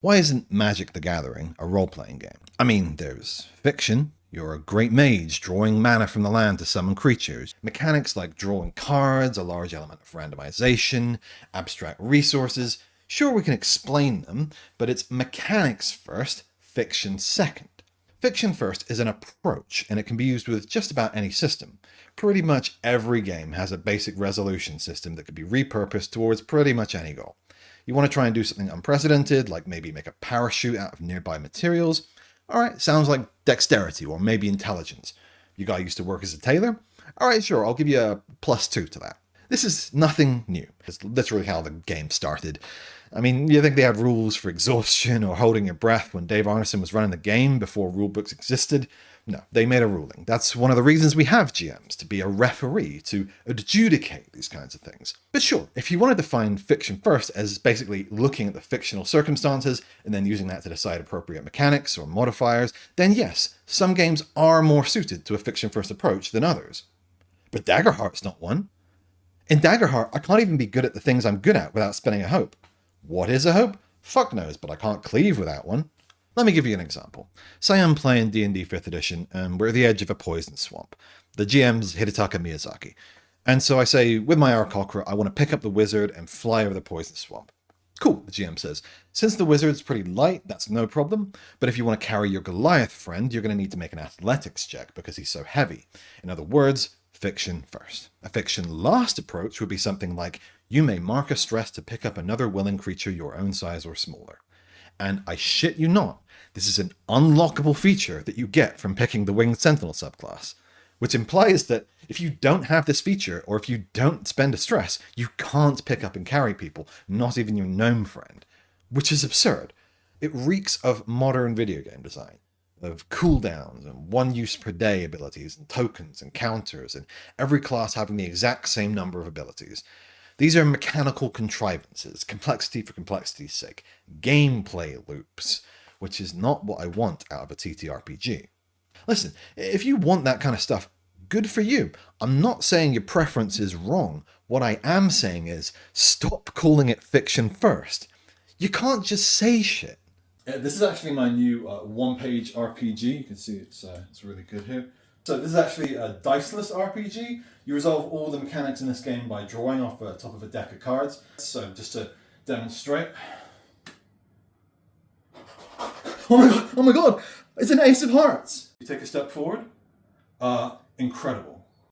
Why isn't Magic the Gathering a role-playing game? I mean, there's fiction. You're a great mage drawing mana from the land to summon creatures. Mechanics like drawing cards, a large element of randomization, abstract resources. Sure, we can explain them, but it's mechanics first, fiction second. Fiction first is an approach, and it can be used with just about any system. Pretty much every game has a basic resolution system that can be repurposed towards pretty much any goal. You want to try and do something unprecedented, like maybe make a parachute out of nearby materials. Alright, sounds like dexterity or maybe intelligence. You guy used to work as a tailor? Alright, sure, I'll give you a +2 to that. This is nothing new. It's literally how the game started. I mean, you think they had rules for exhaustion or holding your breath when Dave Arneson was running the game before rulebooks existed? No, they made a ruling. That's one of the reasons we have GMs, to be a referee, to adjudicate these kinds of things. But sure, if you want to define fiction first as basically looking at the fictional circumstances and then using that to decide appropriate mechanics or modifiers, then yes, some games are more suited to a fiction first approach than others. But Daggerheart's not one. In Daggerheart, I can't even be good at the things I'm good at without spending a hope. What is a hope? Fuck knows, but I can't cleave without one. Let me give you an example. Say I'm playing D&D 5th edition and we're at the edge of a poison swamp. The GM's Hidetaka Miyazaki. And so I say, with my Aarakocra, I want to pick up the wizard and fly over the poison swamp. Cool, the GM says. Since the wizard's pretty light, that's no problem. But if you want to carry your Goliath friend, you're going to need to make an athletics check because he's so heavy. In other words, fiction first. A fiction last approach would be something like, you may mark a stress to pick up another willing creature your own size or smaller. And I shit you not, this is an unlockable feature that you get from picking the Winged Sentinel subclass, which implies that if you don't have this feature, or if you don't spend a stress, you can't pick up and carry people, not even your gnome friend, which is absurd. It reeks of modern video game design, of cooldowns and one use per day abilities and tokens and counters, and every class having the exact same number of abilities. These are mechanical contrivances, complexity for complexity's sake, gameplay loops, which is not what I want out of a TTRPG. Listen, if you want that kind of stuff, good for you. I'm not saying your preference is wrong. What I am saying is, stop calling it fiction first. You can't just say shit. This is actually my new one-page RPG. You can see it's really good here. So this is actually a diceless RPG. You resolve all the mechanics in this game by drawing off the top of a deck of cards. So just to demonstrate. Oh my god, it's an Ace of Hearts. You take a step forward. Incredible.